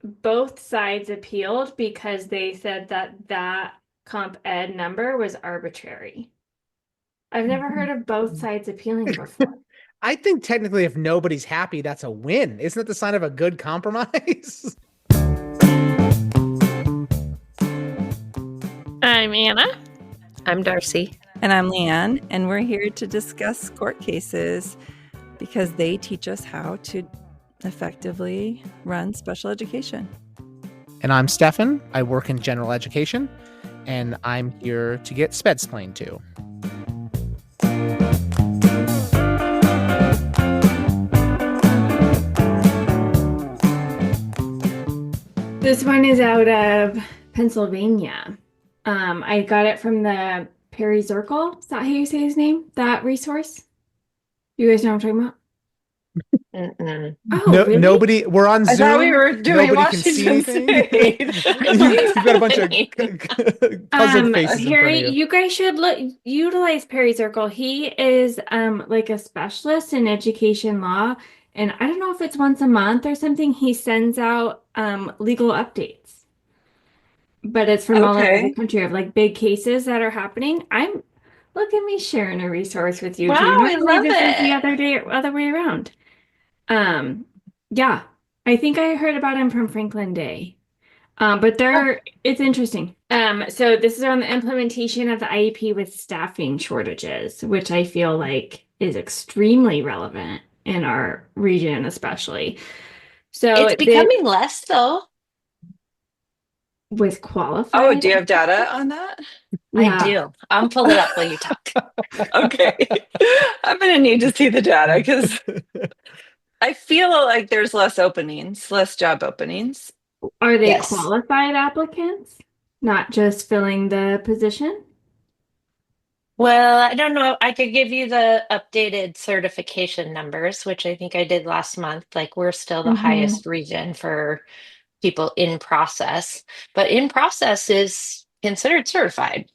both sides appealed because they said that that comp ed number was arbitrary. I've never heard of both sides appealing before. I think technically, if nobody's happy, that's a win. Isn't it the sign of a good compromise? I'm Anna. I'm Darcy. And I'm Leanne, and we're here to discuss court cases because they teach us how to effectively run special education. And I'm Stefan. I work in general education, and I'm here to get spedsplained too. This one is out of Pennsylvania. I got it from the Perry Zirkle. Is that how you say his name? That resource? You guys know what I'm talking about? Mm-mm. Oh, No, really? nobody. We're on I Zoom. thought we were doing Nobody can see Washington anything. State. You've got a bunch of puzzled faces in front Harry, of you. you guys should utilize Perry Zirkle. He is like a specialist in education law, and I don't know if it's once a month or something. He sends out legal updates, but it's from all over the Okay. country of like big cases that are happening. Look at me sharing a resource with you two. Wow, I Normally love this is the it. other way around. Um, yeah, I think I heard about him from Franklin Day. But it's interesting. So this is on the implementation of the IEP with staffing shortages, which I feel like is extremely relevant in our region, especially. So It's becoming less though. with Oh, qualified, do you have data on that? I yeah. do. I'll pull it up while you talk. Okay. I'm going to need to see the data because I feel like there's less openings, less job openings. Are they Yes. qualified applicants, not just filling the position? Well, I don't know. I could give you the updated certification numbers, which I think I did last month. Like we're still the Hmm. highest region for people in process, but in process is considered certified.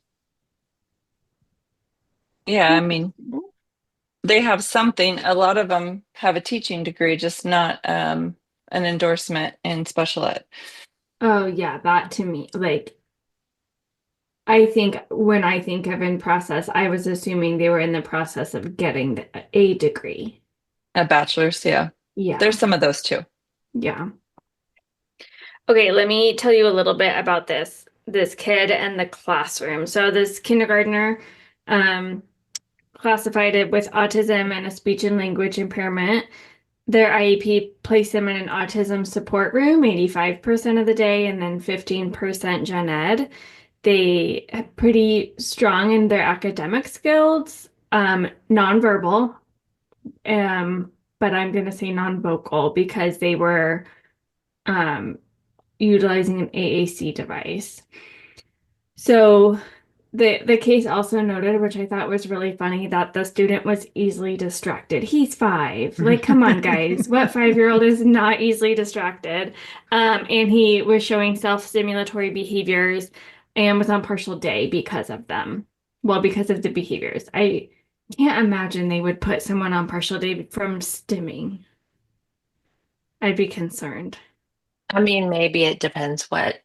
Yeah, I mean, they have something. A lot of them have a teaching degree, just not an endorsement in special ed. Oh yeah, that to me, like I think when I think of in process, I was assuming they were in the process of getting a degree. A bachelor's, yeah. Yeah, There's some of those too. yeah. Okay, let me tell you a little bit about this kid and the classroom. So this kindergartner um classified it with autism and a speech and language impairment. Their IEP placed them in an autism support room 85% of the day and then 15% gen ed. They are pretty strong in their academic skills, nonverbal, um, but I'm going to say non-vocal because they were um, utilizing an AAC device. So the case also noted, which I thought was really funny, that the student was easily distracted. He's 5. Like, come on, guys. What 5-year-old is not easily distracted? And he was showing self-stimulatory behaviors and was on partial day because of them. Well, because of the behaviors. I can't imagine they would put someone on partial day from stimming. I'd be concerned. I mean, maybe it depends what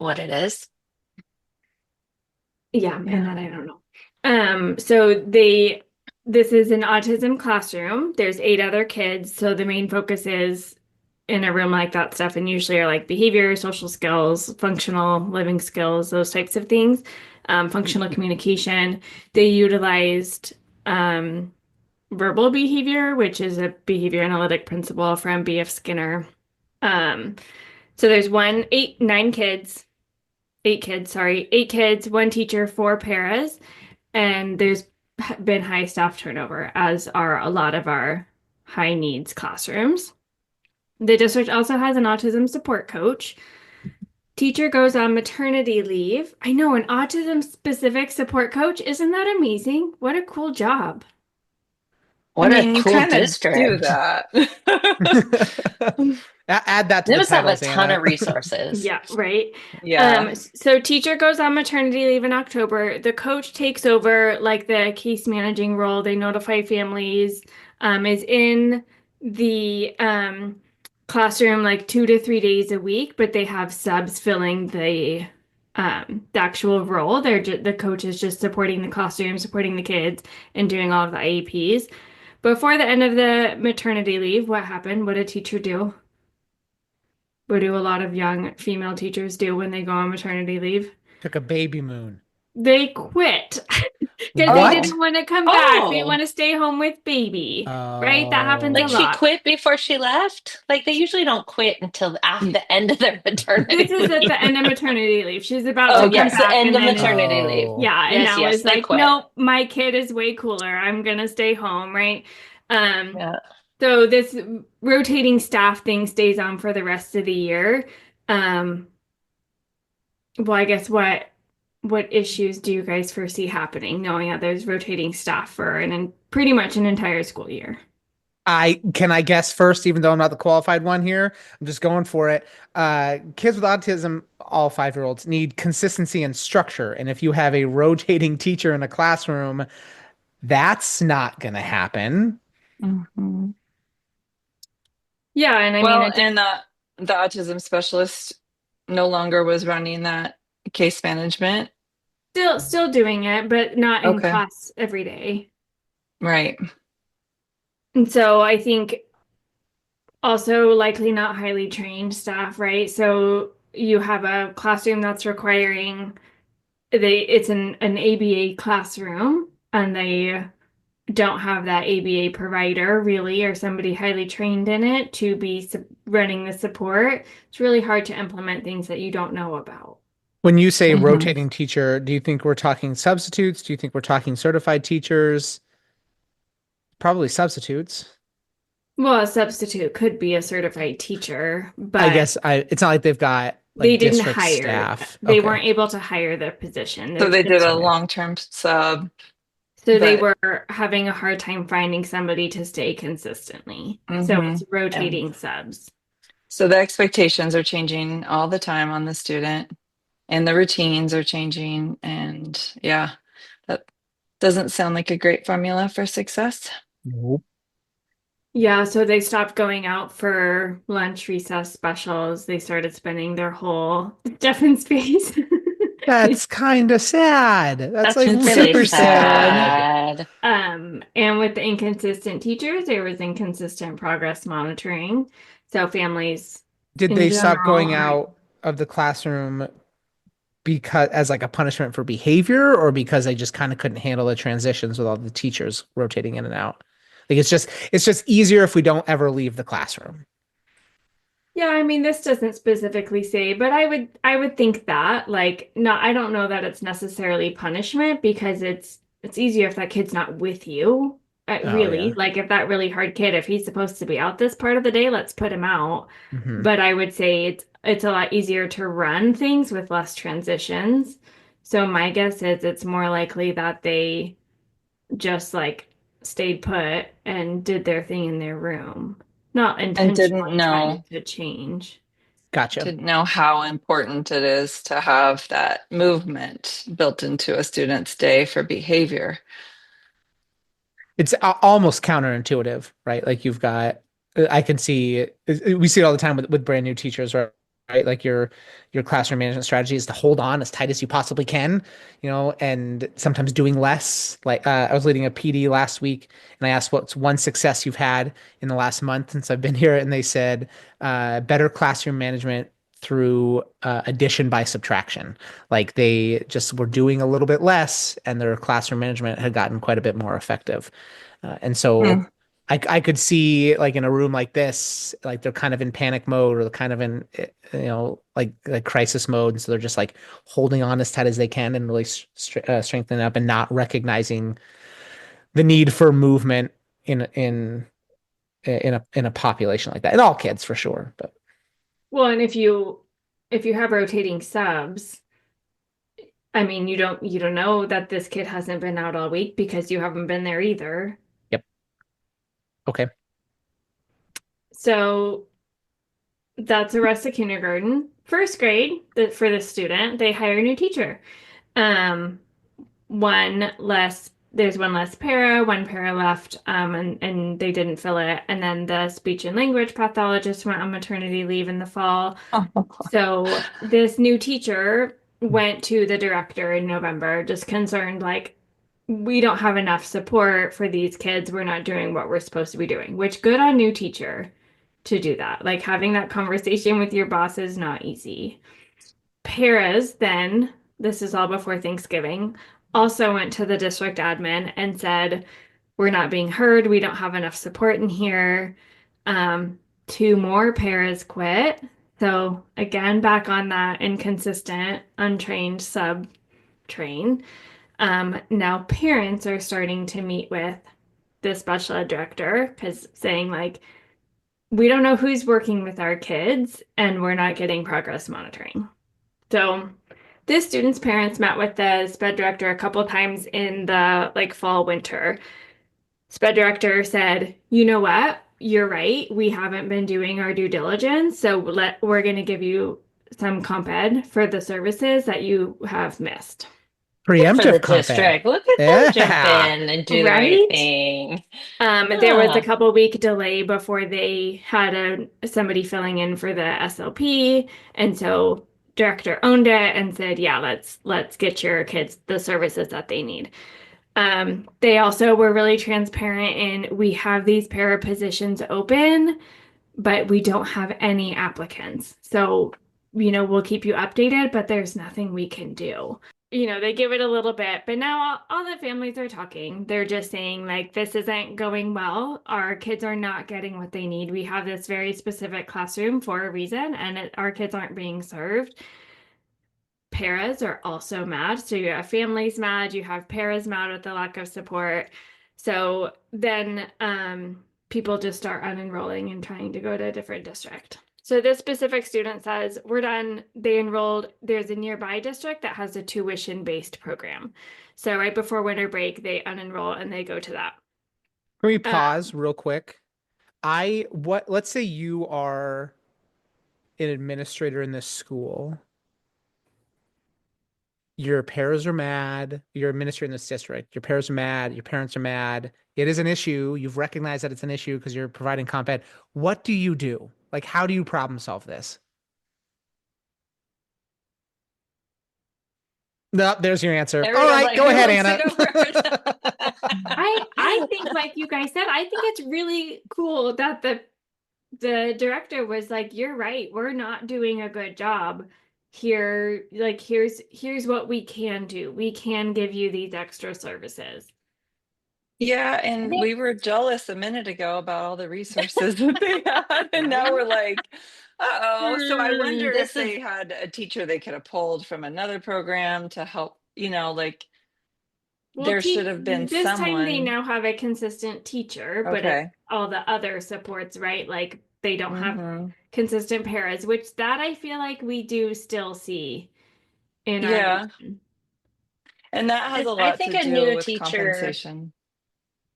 it is. Yeah, and Yeah. that I don't know. So this is an autism classroom. There's 8 other kids, so the main focus is in a room like that stuff, and usually are like behavior, social skills, functional living skills, those types of things. Functional communication. They utilized verbal behavior, which is a behavior analytic principle from B.F. Skinner. Um, so there's 8 kids, 1 teacher, 4 paras, and there's been high staff turnover, as are a lot of our high needs classrooms. The district also has an autism support coach. Teacher goes on maternity leave. I know, an autism specific support coach. Isn't that amazing? What a cool job. I What a mean, you cool kind of do district. that. Add that to They the must have a titles, ton Anna. of resources. Yeah, right. Yeah. So teacher goes on maternity leave in October. The coach takes over like the case managing role. They notify families, is in the classroom like 2 to 3 days a week, but they have subs filling the actual role. The coach is just supporting the classroom, supporting the kids, and doing all of the IEPs. Before the end of the maternity leave, what happened? What did a teacher do? What do a lot of young female teachers do when they go on maternity leave? Took a baby moon. They quit because they What? didn't want to come back. They Oh, want to stay home with baby, right? That happens a Like she Oh. lot. quit before she left? Like they usually don't quit until after the end of their This maternity is at the end of leave. maternity leave. She's about Oh, to come yes, the back, end and of then maternity leave. Oh. yeah, and Yes, now yes, it's they like, quit. nope, my kid is way cooler. I'm gonna stay home, right? Um, Yeah. so this rotating staff thing stays on for the rest of the year. Um, well, I guess what issues do you guys foresee happening, knowing that there's rotating staff for pretty much an entire school year? I guess first, even though I'm not the qualified one here, I'm just going for it. Kids with autism, all 5-year-olds, need consistency and structure. And if you have a rotating teacher in a classroom, that's not gonna happen. mhm. Yeah, and I mean, Well, and the autism specialist no longer was running that case management. still doing it, but not in Okay. class every day. Right. And so I think also likely not highly trained staff, right? So you have a classroom that's requiring it's an ABA classroom and they don't have that ABA provider really or somebody highly trained in it to be running the support. It's really hard to implement things that you don't know about. When you say Hmm. rotating teacher, do you think we're talking substitutes? Do you think we're talking certified teachers? Probably substitutes. Well, a substitute could be a certified teacher, I but guess it's not like they've got they like didn't district hire, staff. they Okay. weren't able to hire the position. So they did There's a Okay. long-term sub, So they but were having a hard time finding somebody to stay consistently. So hmm it's rotating subs. so the expectations are changing all the time on the student, and the routines are changing. And yeah, that doesn't sound like a great formula for success. Nope. Yeah, so they stopped going out for lunch recess specials. They started spending their whole stuff in space. That's kind of sad. That's That's like It's really super super sad. sad. sad. And with the inconsistent teachers, there was inconsistent progress monitoring. So families Did in they stop general going aren't. out of the classroom because as like a punishment for behavior or because they just kind of couldn't handle the transitions with all the teachers rotating in and out? Like it's just easier if we don't ever leave the classroom. Yeah, I mean, this doesn't specifically say, but I would think that like not I don't know that it's necessarily punishment because it's easier if that kid's not with you. Oh Really, yeah. like if that really hard kid, if he's supposed to be out this part of the day, let's put him out. Hmm. But I would say it's a lot easier to run things with less transitions. So my guess is it's more likely that they just like stayed put and did their thing in their room, not And didn't intentionally know trying to change. Gotcha. didn't know how important it is to have that movement built into a student's day for behavior. It's almost counterintuitive, right? Like you've got, I can see, we see it all the time with brand new teachers, right? Right, like your classroom management strategy is to hold on as tight as you possibly can, and sometimes doing less. Like I was leading a PD last week, and I asked what's one success you've had in the last month since I've been here, and they said better classroom management through addition by subtraction. Like they just were doing a little bit less, and their classroom management had gotten quite a bit more effective. And so Hmm. I could see like in a room like this, like they're kind of in panic mode or they're kind of in, like crisis mode. And so they're just like holding on as tight as they can and really strengthening up and not recognizing the need for movement in a population like that. And all kids for sure, but Well, and if you have rotating subs, I mean, you don't know that this kid hasn't been out all week because you haven't been there either. yep. Okay. So that's the rest of kindergarten. First grade, for the student, they hire a new teacher. Um, one less there's one less para, one para left, and they didn't fill it. And then the speech and language pathologist went on maternity leave in the fall. So this new teacher went to the director in November, just concerned, like, we don't have enough support for these kids. We're not doing what we're supposed to be doing, which good on new teacher to do that. Like having that conversation with your boss is not easy. Paras then, this is all before Thanksgiving, also went to the district admin and said, we're not being heard. We don't have enough support in here. Two more paras quit. So again, back on that inconsistent, untrained sub train. Now parents are starting to meet with the special ed director because saying like, we don't know who's working with our kids and we're not getting progress monitoring. So this student's parents met with the sped director a couple times in the like fall winter. Sped director said, you know what? You're right. We haven't been doing our due diligence. So we're going to give you some comp ed for the services that you have missed. For Preemptive the comp ed. district. Look at them jump Yeah. in and do the right Right? thing. There was a Ah. couple week delay before they had somebody filling in for the SLP, and so director owned it and said, "Yeah, let's get your kids the services that they need." They also were really transparent in we have these para positions open, but we don't have any applicants. So, we'll keep you updated, but there's nothing we can do. They give it a little bit, but now all the families are talking. They're just saying, like, this isn't going well. Our kids are not getting what they need. We have this very specific classroom for a reason, and our kids aren't being served. Paras are also mad. So you have families mad, you have paras mad with the lack of support. So then people just start unenrolling and trying to go to a different district. So this specific student says, we're done. They enrolled, there's a nearby district that has a tuition-based program. So right before winter break, they unenroll and they go to that. Can we pause real quick? Let's say you are an administrator in this school. Your parents are mad. You're administrating this district. Your parents are mad. Your parents are mad. It is an issue. You've recognized that it's an issue because you're providing comp ed. What do you do? Like, how do you problem solve this? No, there's your answer. All Everyone's right, like, go "Who ahead, wants to Anna. go first?" I think, like you guys said, I think it's really cool that the director was like, you're right, we're not doing a good job here. Like, here's what we can do. We can give you these extra services. Yeah, and think- we were jealous a minute ago about all the resources that they had, and now we're like, uh-oh. So I wonder if This is they had a teacher they could have pulled from another program to help, like Well, there should have been this time they someone. now have a consistent teacher, but it's Okay. all the other supports, right? Like they don't have Mhm. consistent paras, which that I feel like we do still see in our Yeah, mission. and that has a I lot think to a do new with teacher compensation.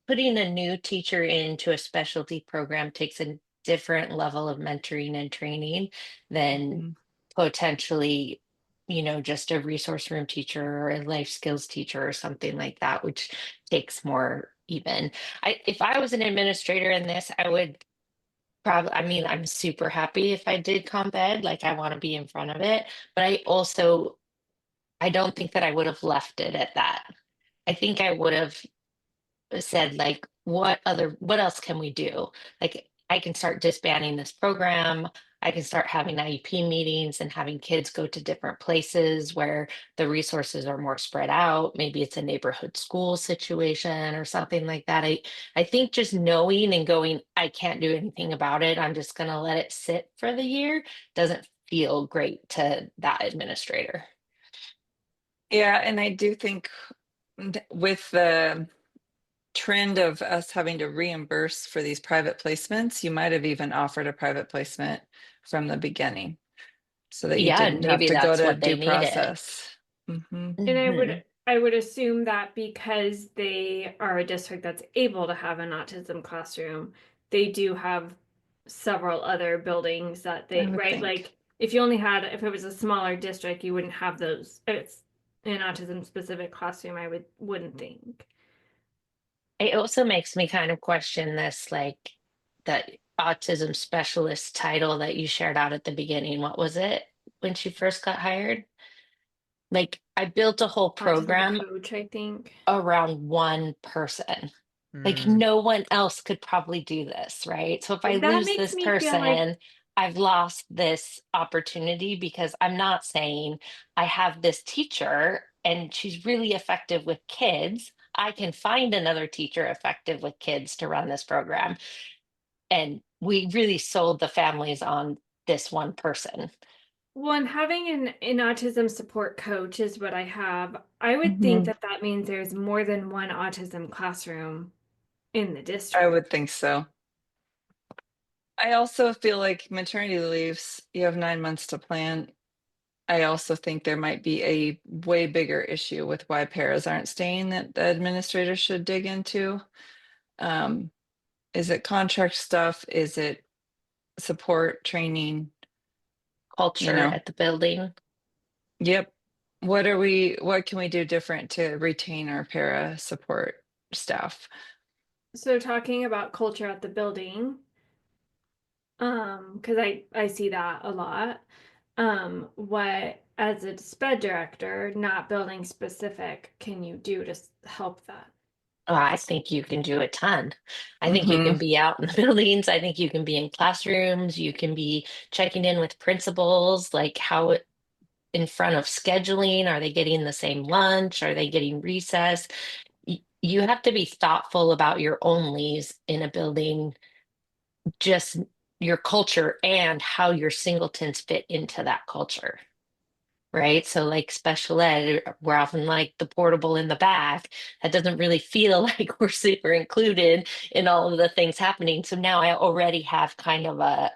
putting a new teacher into a specialty program takes a different level of mentoring and training than Mhm. potentially, just a resource room teacher or a life skills teacher or something like that, which takes more even. If I was an administrator in this, I would probably, I mean, I'm super happy if I did comp ed, like I want to be in front of it, but I don't think that I would have left it at that. I think I would have said like what else can we do, like I can start disbanding this program. I can start having IEP meetings and having kids go to different places where the resources are more spread out. Maybe it's a neighborhood school situation or something like that. I think just knowing and going, I can't do anything about it, I'm just going to let it sit for the year, doesn't feel great to that administrator. Yeah, and I do think with the trend of us having to reimburse for these private placements, you might have even offered a private placement from the beginning so that you Yeah, and didn't have maybe to go that's to what they due needed. process. Hmm. And Mhm. I would assume that because they are a district that's able to have an autism classroom, they do have several other buildings that I they, would right? think. Like if it was a smaller district, you wouldn't have those. It's an autism specific classroom, I wouldn't think. It also makes me kind of question this, like that autism specialist title that you shared out at the beginning. What was it when she first got hired? Like, I built a whole Autism program coach, I think. around one person. Like, Mm, no one else could probably do this, right? So if I That lose makes this me feel like person, I've lost this opportunity because I'm not saying I have this teacher and she's really effective with kids. I can find another teacher effective with kids to run this program. And we really sold the families on this one person. one having an autism support coach is what I have. I would think Mhm. that that means there's more than one autism classroom in the I district. would think so. I also feel like maternity leaves, you have 9 months to plan. I also think there might be a way bigger issue with why paras aren't staying that the administrator should dig into. Um, is it contract stuff? Is it support training? You Culture know, at the building. yep. What can we do different to retain our para support staff? So talking about culture at the building, because I see that a lot. What as a sped director, not building specific, can you do to help that? Oh, I think you can do a ton. I think you Hmm. can be out in the buildings. I think you can be in classrooms. You can be checking in with principals, like how in front of scheduling, are they getting the same lunch? Are they getting recess? You have to be thoughtful about your onlys in a building, just your culture and how your singletons fit into that culture. Right. So, like special ed, we're often like the portable in the back. That doesn't really feel like we're super included in all of the things happening. So now I already have kind of a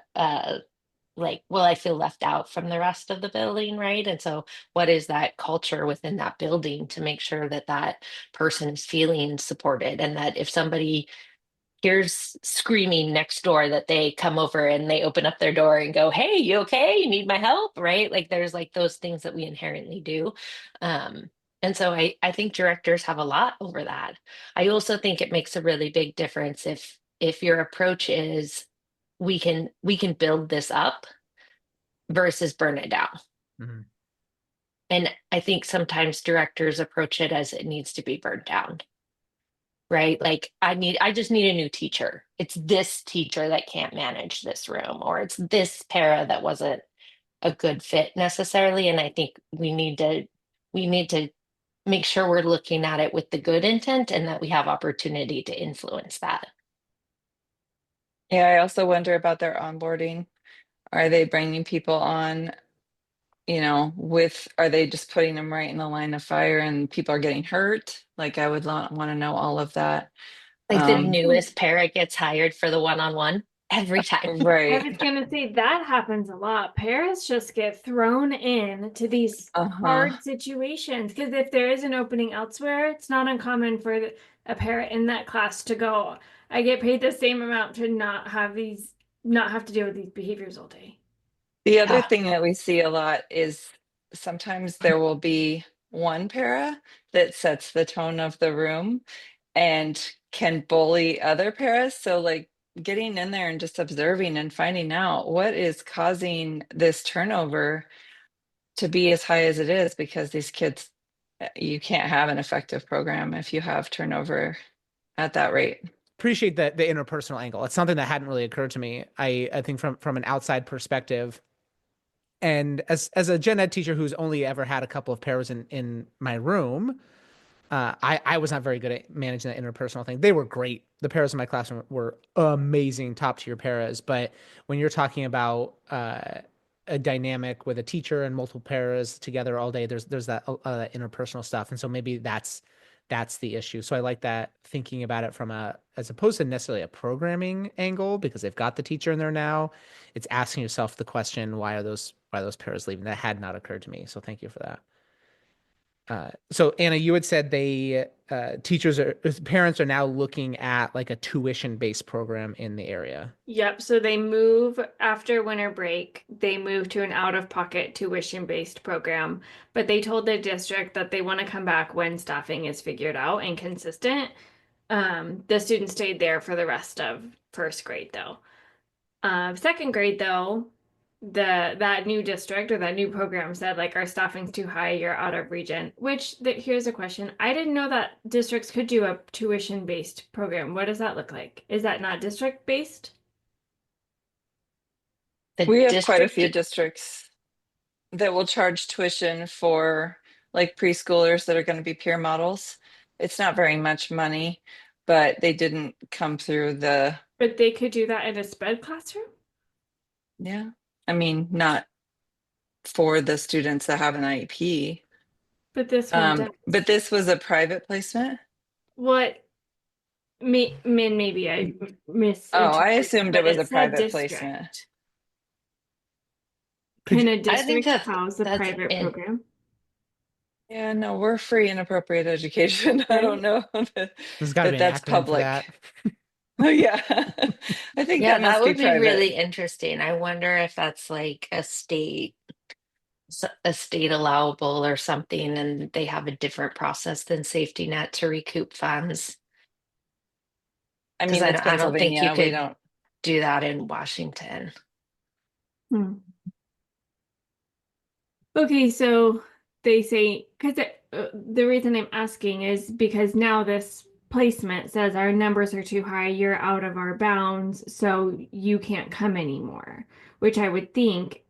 like, well, I feel left out from the rest of the building. Right. And so, what is that culture within that building to make sure that that person is feeling supported and that if somebody here's screaming next door that they come over and they open up their door and go, hey, you okay, you need my help, right? Like there's like those things that we inherently do. And so I think directors have a lot over that. I also think it makes a really big difference if your approach is we can build this up versus burn it down. mhm. And I think sometimes directors approach it as it needs to be burned down, right? Like I just need a new teacher. It's this teacher that can't manage this room, or it's this para that wasn't a good fit necessarily. And I think we need to make sure we're looking at it with the good intent and that we have opportunity to influence that. Yeah, I also wonder about their onboarding. Are they bringing people on, are they just putting them right in the line of fire and people are getting hurt? Like I would want to know all of that. Like the Um, newest para gets hired for the one-on-one every time. I right. was gonna say that happens a lot. Parents just get thrown in to these Uh-huh. hard situations because if there is an opening elsewhere, it's not uncommon for a parent in that class to go, I get paid the same amount to not have to deal with these behaviors all day. The other Yeah. thing that we see a lot is sometimes there will be one para that sets the tone of the room and can bully other paras. So, like getting in there and just observing and finding out what is causing this turnover to be as high as it is, because these kids, you can't have an effective program if you have turnover at that rate. Appreciate the interpersonal angle. It's something that hadn't really occurred to me. I think from an outside perspective, and as a gen ed teacher who's only ever had a couple of pairs in my room, I was not very good at managing that interpersonal thing. They were great. The pairs in my classroom were amazing, top tier pairs. But when you're talking about a dynamic with a teacher and multiple pairs together all day, there's that interpersonal stuff, and so maybe that's the issue. So I like that thinking about it from a as opposed to necessarily a programming angle because they've got the teacher in there now. It's asking yourself the question, why are those pairs leaving? That had not occurred to me. So thank you for that. So Anna, you had said parents are now looking at like a tuition-based program in the area. Yep, so they move after winter break, they move to an out-of-pocket tuition-based program, but they told the district that they want to come back when staffing is figured out and consistent. The student stayed there for the rest of first grade though. Second grade though, that new district or that new program said like our staffing's too high, you're out of region. Here's a question. I didn't know that districts could do a tuition-based program. What does that look like? Is that not district-based? The We have quite a district, few districts that will charge tuition for like preschoolers that are going to be peer models. It's not very much money, but they didn't come through the, But they could do that in a sped classroom? yeah. I mean, not for the students that have an IEP. But this one does. But this was a private placement. What maybe I Oh, I misinterpreted, assumed it but was it a said private placement. district. Could Can you, a I think district house a that's private in. program? Yeah, no, we're free and appropriate education. I don't Right? know that, there's got to be an that's acronym for public. that. Oh, yeah. I think Yeah, that that must be would be private. really interesting. I wonder if that's like a state allowable or something, and they have a different process than safety net to recoup funds. I Because mean, it's I don't think you Pennsylvania. We could don't. do that in Washington. Hmm. Okay, so they say, because the reason I'm asking is because now this placement says our numbers are too high, you're out of our bounds, so you can't come anymore. Which I would think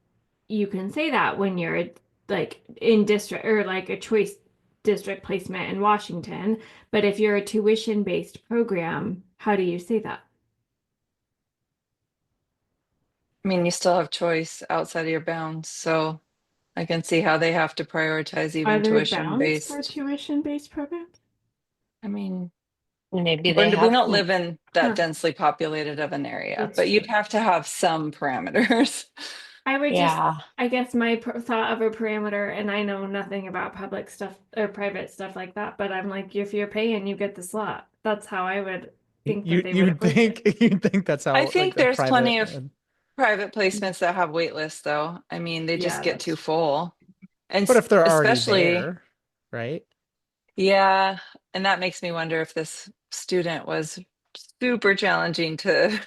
you can say that when you're like in district or like a choice district placement in Washington. But if you're a tuition-based program, how do you say that? I mean, you still have choice outside of your bounds. So I can see how they have to prioritize Are even there tuition bounds for based. tuition-based programs? I mean, Maybe they we have. don't live in that Huh, densely populated of an area, that's but you'd true. have to have some parameters. I would just, Yeah. I guess my thought of a parameter, and I know nothing about public stuff or private stuff like that, but I'm like, if you're paying, you get the slot. That's how I would think that You they would you'd approach it. think you'd think that's I how like think a there's private plenty of private placements that have wait lists, though. I mean, they just Yeah, get that's too true. full. And but if they're already especially, there, right? yeah, and that makes me wonder if this student was super challenging to,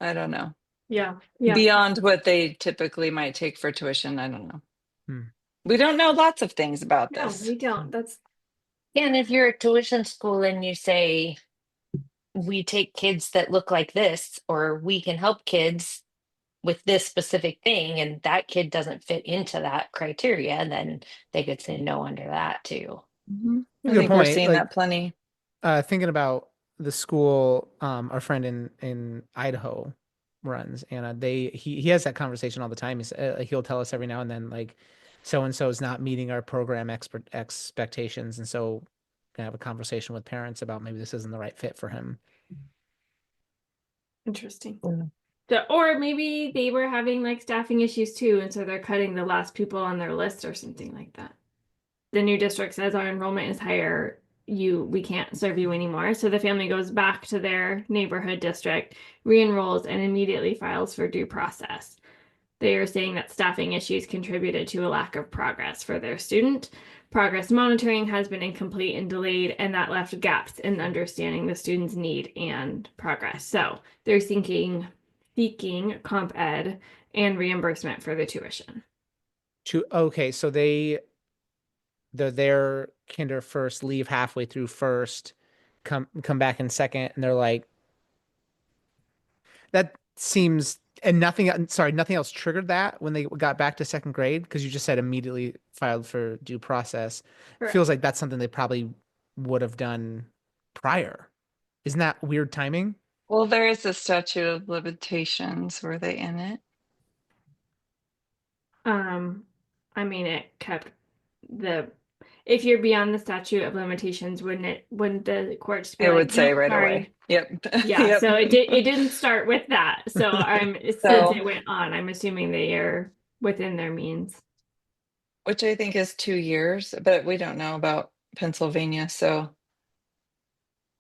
I don't know, Yeah, yeah. beyond what they typically might take for tuition. I don't know. Hmm. We don't know lots of things about No, this. we don't. That's Yeah, and if you're a tuition school and you say, we take kids that look like this, or we can help kids with this specific thing, and that kid doesn't fit into that criteria, then they could say no under that too. Mhm. I Good think we're point. seeing Like that plenty. thinking about the school our friend in Idaho runs, and he has that conversation all the time. He'll tell us every now and then like so and so is not meeting our program expectations, and so can have a conversation with parents about maybe this isn't the right fit for him. interesting. Mm. Or maybe they were having like staffing issues too, and so they're cutting the last people on their list or something like that. The new district says our enrollment is higher, we can't serve you anymore. So the family goes back to their neighborhood district, re-enrolls, and immediately files for due process. They are saying that staffing issues contributed to a lack of progress for their student. Progress monitoring has been incomplete and delayed, and that left gaps in understanding the student's need and progress. So they're seeking comp ed and reimbursement for the tuition. Okay, so they're there kinder first, leave halfway through first, come back in second, and they're like that seems and nothing else triggered that when they got back to second grade because you just said immediately filed for due process. Correct. Feels like that's something they probably would have done prior. Isn't that weird timing? Well, there is a statute of limitations. Were they in it? Um, I mean, it kept the, if you're beyond the statute of limitations, wouldn't the courts be It like, would say no, right away. sorry. Yep. Yeah, Yep. so it didn't start with that. So since So, it went on, I'm assuming they are within their means. which I think is 2 years, but we don't know about Pennsylvania.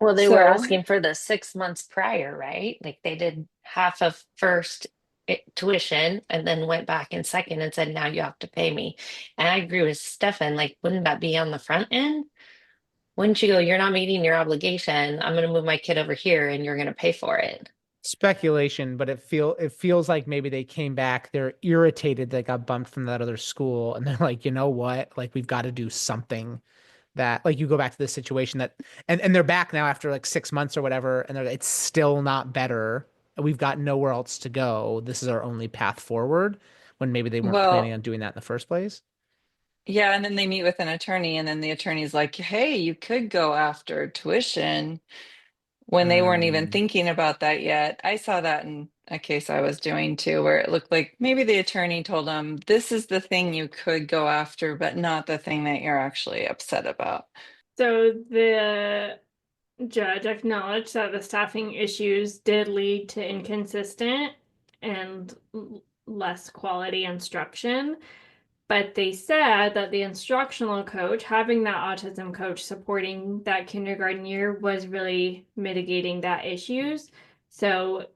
Well, they were So asking for the 6 months prior, right? Like they did half of first tuition and then went back in second and said, now you have to pay me. And I agree with Stefan, like, wouldn't that be on the front end? Wouldn't you go, you're not meeting your obligation. I'm going to move my kid over here and you're going to pay for it. Speculation, but it feels like maybe they came back, they're irritated they got bumped from that other school, and they're like, you know what? Like we've got to do something that like you go back to this situation that and they're back now after like 6 months or whatever, and they're it's still not better. We've got nowhere else to go. This is our only path forward when maybe they weren't planning Well, on doing that in the first place. yeah, and then they meet with an attorney, and then the attorney's like, hey, you could go after tuition when they weren't even Um, thinking about that yet. I saw that in a case I was doing too, where it looked like maybe the attorney told them, this is the thing you could go after, but not the thing that you're actually upset about. So the judge acknowledged that the staffing issues did lead to inconsistent and less quality instruction. But they said that the instructional coach, having that autism coach supporting that kindergarten year, was really mitigating that issues. So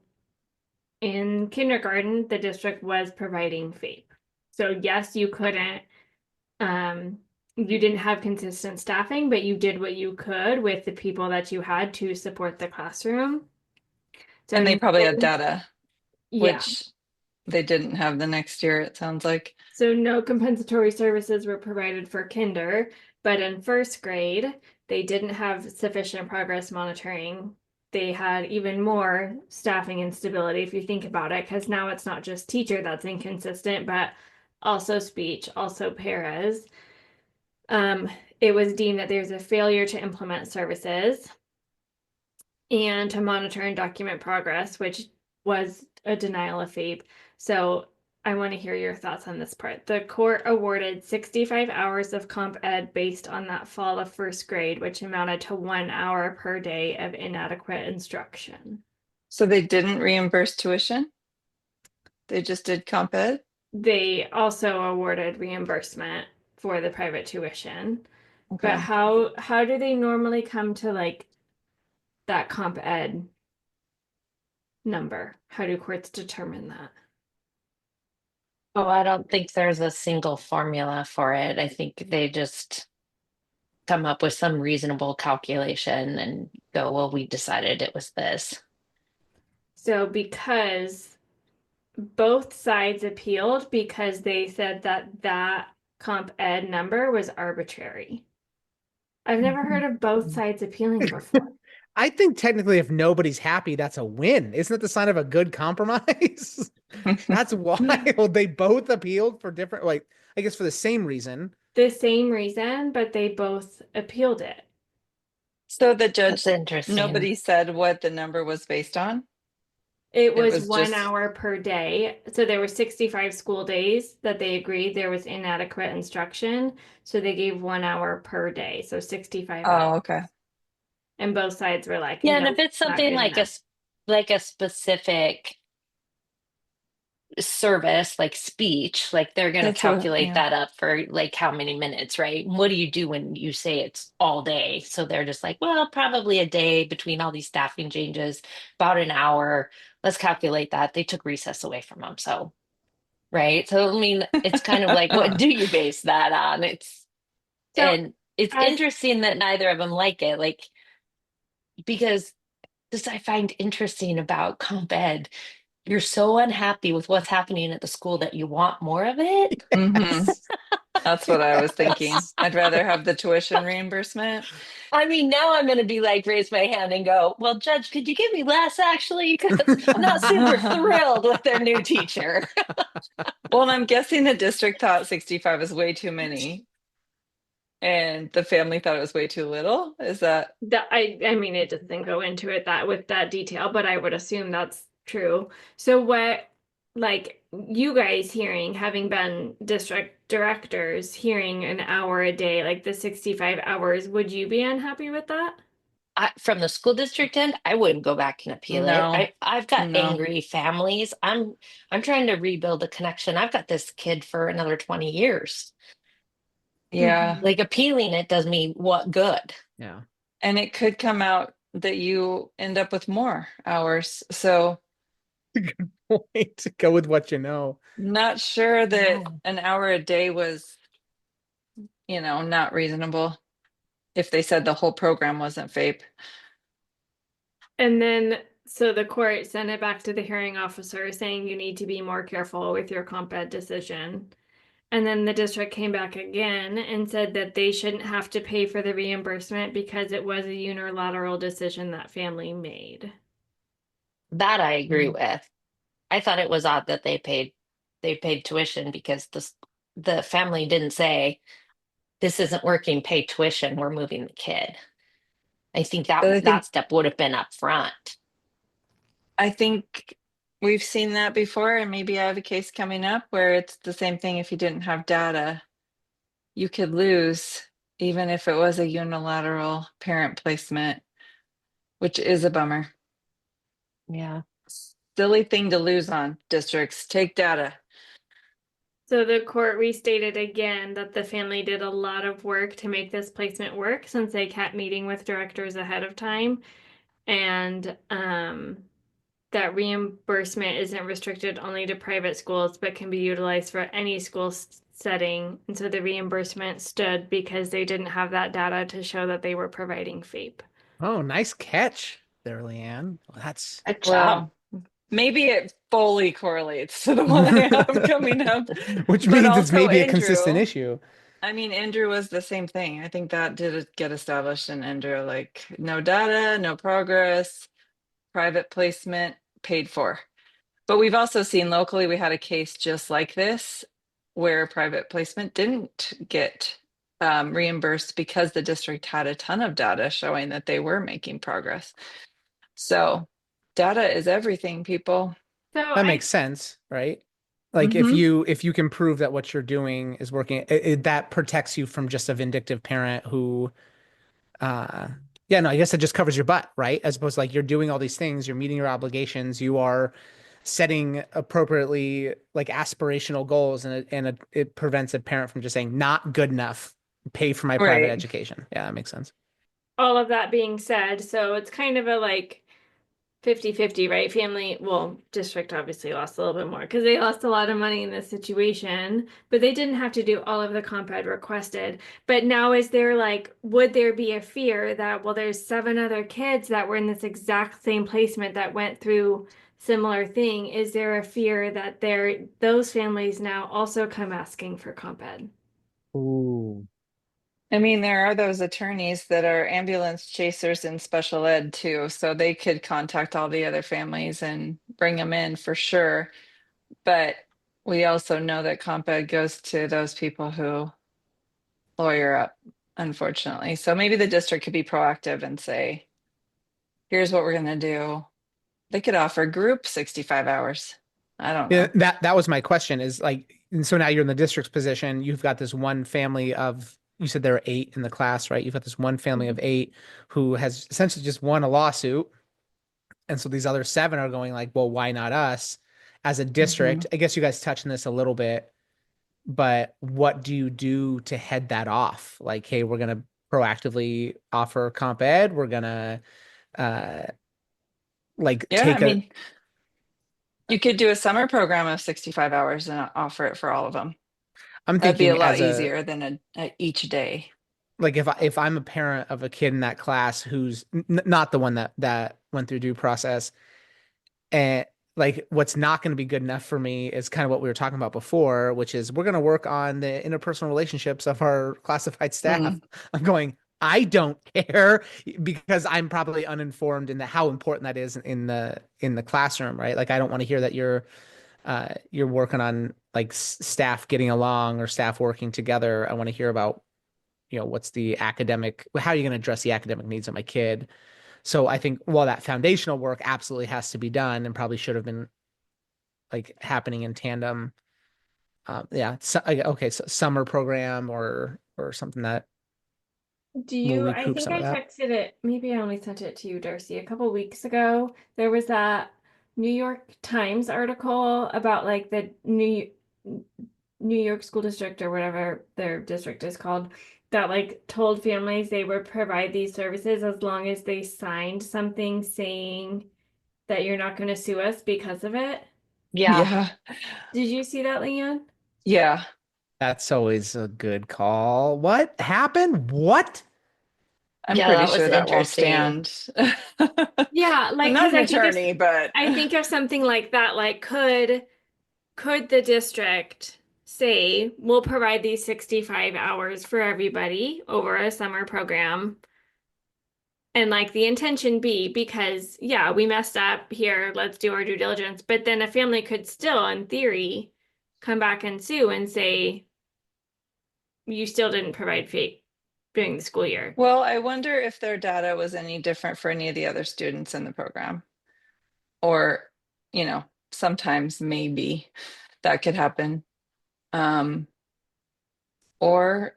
in kindergarten, the district was providing FAPE. So yes, you didn't have consistent staffing, but you did what you could with the people that you had to support the classroom. So And they probably had no, data, yeah. which they didn't have the next year, it sounds like. So no compensatory services were provided for kinder, but in first grade, they didn't have sufficient progress monitoring. They had even more staffing instability, if you think about it, because now it's not just teacher that's inconsistent, but also speech, also paras. Um, it was deemed that there's a failure to implement services and to monitor and document progress, which was a denial of FAPE. So I want to hear your thoughts on this part. The court awarded 65 hours of comp ed based on that fall of first grade, which amounted to 1 hour per day of inadequate instruction. So they didn't reimburse tuition? They just did comp ed? They also awarded reimbursement for the private tuition. But Okay. how do they normally come to like that comp ed number? How do courts determine that? Oh, I don't think there's a single formula for it. I think they just come up with some reasonable calculation and go, well, we decided it was this. So because both sides appealed because they said that that comp ed number was arbitrary. I've never heard of both sides appealing before. I think technically, if nobody's happy, that's a win. Isn't it the sign of a good compromise? That's wild. They both appealed for different, like, I guess for the same reason. The same reason, but they both appealed it. So the That's judge, interesting. nobody said what the number was based on? It It was was one just, hour per day. So there were 65 school days that they agreed there was inadequate instruction. So they gave 1 hour per day. So 65 hours. oh, okay. And both sides were like, Yeah, and no, if it's not something good like enough. like a specific service like speech, like they're going to That's what, calculate yeah. that up for like how many minutes, right? What do you do when you say it's all day? So they're just like, well, probably a day between all these staffing changes, about an hour. Let's calculate that. They took recess away from them. So, right. So, I mean, it's kind of like, what do you base that on? So And it's as interesting that neither of them like it. Like, because this I find interesting about comp ed. You're so unhappy with what's happening at the school that you want more of it. Hmm. That's what I was thinking. Yes. I'd rather have the tuition reimbursement. I mean, now I'm going to be like, raise my hand and go, well, Judge, could you give me less actually? Because I'm not super thrilled with their new teacher. Well, and I'm guessing the district thought 65 is way too many, and the family thought it was way too little. Is that? that I mean it doesn't go into it that with that detail, but I would assume that's true. So what like you guys hearing, having been district directors, hearing an hour a day, like the 65 hours, would you be unhappy with that? From the school district end, I wouldn't go back and appeal it. No, I've got no. angry families. I'm trying to rebuild a connection. I've got this kid for another 20 years. Yeah. Mhm. Like appealing it does me what good? Yeah. And it could come out that you end up with more hours. So, Good point. Go with what you know. not sure that No. an hour a day was, not reasonable. if they said the whole program wasn't FAPE. And then, so the court sent it back to the hearing officer saying you need to be more careful with your comp ed decision. And then the district came back again and said that they shouldn't have to pay for the reimbursement because it was a unilateral decision that family made. That I agree Mm. with. I thought it was odd that they paid tuition because the family didn't say this isn't working, pay tuition, we're moving the kid. I think that But I that think step would have been up front. I think we've seen that before, and maybe I have a case coming up where it's the same thing. If you didn't have data, you could lose, even if it was a unilateral parent placement, which is a bummer. Yeah. Silly thing to lose on districts. Take data. So the court restated again that the family did a lot of work to make this placement work since they kept meeting with directors ahead of time. And that reimbursement isn't restricted only to private schools, but can be utilized for any school setting. And so the reimbursement stood because they didn't have that data to show that they were providing FAPE. Oh, nice catch there, Leanne. Well, that's Good job. Well, maybe it fully correlates to the one I have coming up, which but means it's also maybe a consistent Andrew. issue. I mean, Andrew was the same thing. I think that did get established in Andrew, like no data, no progress, private placement paid for. But we've also seen locally, we had a case just like this where private placement didn't get reimbursed because the district had a ton of data showing that they were making progress. So data is everything, people. So That I makes sense, right? Like Hmm. if you can prove that what you're doing is working, that protects you from just a vindictive parent who, uh, yeah, no, I guess it just covers your butt, right? As opposed to like you're doing all these things, you're meeting your obligations, you are setting appropriately like aspirational goals, and it prevents a parent from just saying not good enough, pay for my private Right. education. Yeah, that makes sense. all of that being said, so it's kind of a like 50-50, right? Family, well, district obviously lost a little bit more because they lost a lot of money in this situation, but they didn't have to do all of the comp ed requested. But now is there like, would there be a fear that, well, there's 7 other kids that were in this exact same placement that went through similar thing? Is there a fear that those families now also come asking for comp ed? Ooh. I mean, there are those attorneys that are ambulance chasers in special ed too, so they could contact all the other families and bring them in for sure. But we also know that comp ed goes to those people who lawyer up, unfortunately. So maybe the district could be proactive and say, here's what we're going to do. They could offer group 65 hours. I don't Yeah, know. that was my question is like, and so now you're in the district's position. You've got this one family of, you said there are 8 in the class, right? You've got this one family of 8 who has essentially just won a lawsuit. And so these other 7 are going like, well, why not us as a Mhm. district? I guess you guys touched on this a little bit, but what do you do to head that off? Like, hey, we're going to proactively offer comp ed. We're going to uh like Yeah, I take a, mean, you could do a summer program of 65 hours and offer it for all of them. I'm That'd be a thinking lot as a, easier than a each day. like if I'm a parent of a kid in that class who's not the one that went through due process, and like what's not going to be good enough for me is kind of what we were talking about before, which is we're going to work on the interpersonal relationships of our classified staff. Mm. I'm going, I don't care because I'm probably uninformed in the how important that is in the classroom, right? Like I don't want to hear that you're working on like staff getting along or staff working together. I want to hear about, what's the academic, how are you going to address the academic needs of my kid? So I think while that foundational work absolutely has to be done and probably should have been like happening in tandem, yeah, so, okay, so summer program or something that will I recoup think some of I that. texted it, maybe I only sent it to you, Darcy, a couple weeks ago. There was that New York Times article about like the New York School District or whatever their district is called that like told families they would provide these services as long as they signed something saying that you're not going to sue us because of it. Yeah. Yeah. Did you see that, Leanne? Yeah. That's always a good call. What happened? What? I'm Yeah, pretty that sure was that won't interesting. stand. Yeah, I'm like not because an attorney, but I think of something like that, like could the district say we'll provide these 65 hours for everybody over a summer program? And like the intention be because, yeah, we messed up here, let's do our due diligence. But then a family could still, in theory, come back and sue and say, you still didn't provide fee during the school year. well, I wonder if their data was any different for any of the other students in the program. Or, sometimes maybe that could happen. Or,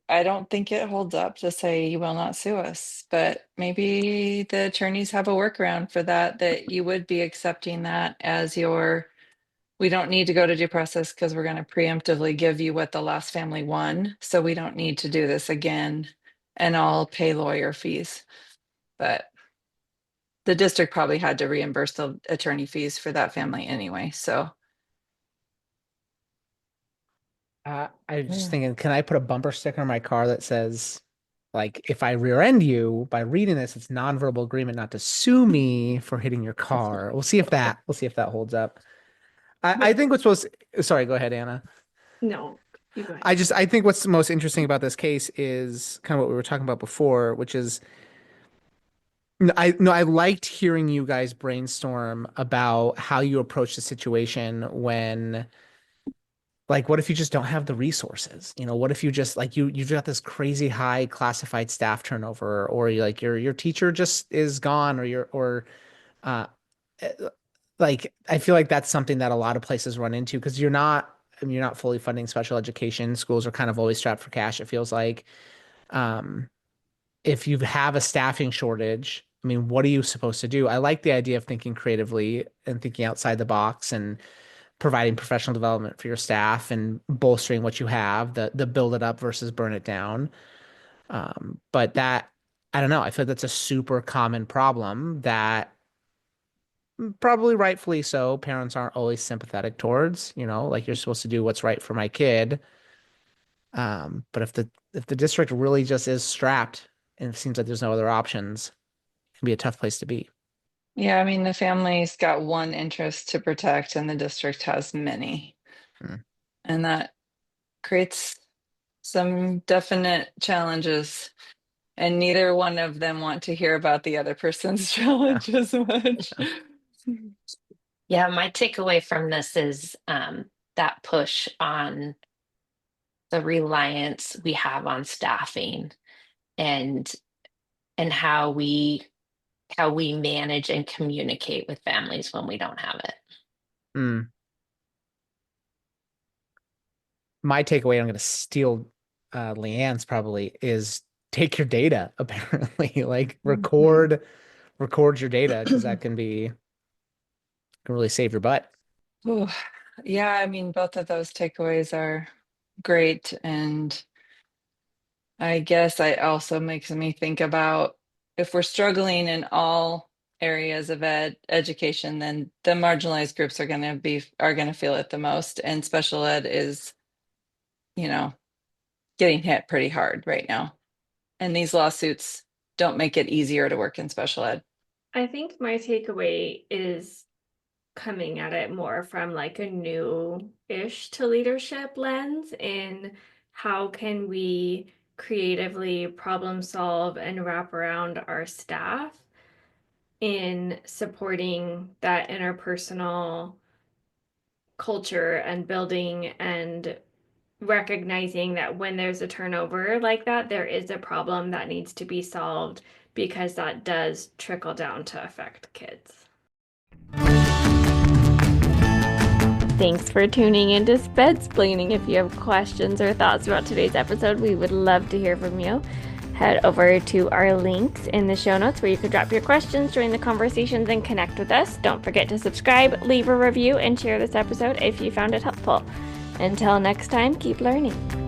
I don't think it holds up to say you will not sue us, but maybe the attorneys have a workaround for that, that you would be accepting that as we don't need to go to due process because we're going to preemptively give you what the last family won. So we don't need to do this again and I'll pay lawyer fees. But the district probably had to reimburse the attorney fees for that family anyway. So I was just thinking, can I put a bumper sticker on my car that says, like, if I rear end you by reading this, it's nonverbal agreement not to sue me for hitting your car. We'll see if that holds up. I think what's supposed sorry, go ahead, Anna. No, you go ahead. I think what's most interesting about this case is kind of what we were talking about before, which is I liked hearing you guys brainstorm about how you approach the situation when, like, what if you just don't have the resources? What if you just like you've got this crazy high classified staff turnover, or like your teacher just is gone, or uh eh, like I feel like that's something that a lot of places run into because you're not fully funding special education. Schools are kind of always strapped for cash, it feels like. Um, if you have a staffing shortage, I mean, what are you supposed to do? I like the idea of thinking creatively and thinking outside the box and providing professional development for your staff and bolstering what you have, the build it up versus burn it down. But that, I don't know, I feel like that's a super common problem that probably rightfully so, parents aren't always sympathetic towards, like you're supposed to do what's right for my kid. But if the district really just is strapped and it seems like there's no other options, it can be a tough place to be. yeah, I mean, the family's got one interest to protect and the district has many. Hmm. And that creates some definite challenges. And neither one of them want to hear about the other person's Yeah. challenge as much. Yeah, my takeaway from this is that push on the reliance we have on staffing and how we manage and communicate with families when we don't have it. Hmm. My takeaway, I'm going to steal Leanne's probably, is take your data, apparently. Like record your data because that can really save your butt. Ooh, yeah, I mean, both of those takeaways are great. And I guess it also makes me think about if we're struggling in all areas of education, then the marginalized groups are going to feel it the most. And special ed is, you know, getting hit pretty hard right now. And these lawsuits don't make it easier to work in special ed. I think my takeaway is coming at it more from like a new-ish to leadership lens in how can we creatively problem solve and wrap around our staff in supporting that interpersonal culture and building and recognizing that when there's a turnover like that, there is a problem that needs to be solved because that does trickle down to affect kids. Thanks for tuning into Spedsplaining. If you have questions or thoughts about today's episode, we would love to hear from you. Head over to our links in the show notes where you could drop your questions, join the conversations, and connect with us. Don't forget to subscribe, leave a review, and share this episode if you found it helpful. Until next time, keep learning.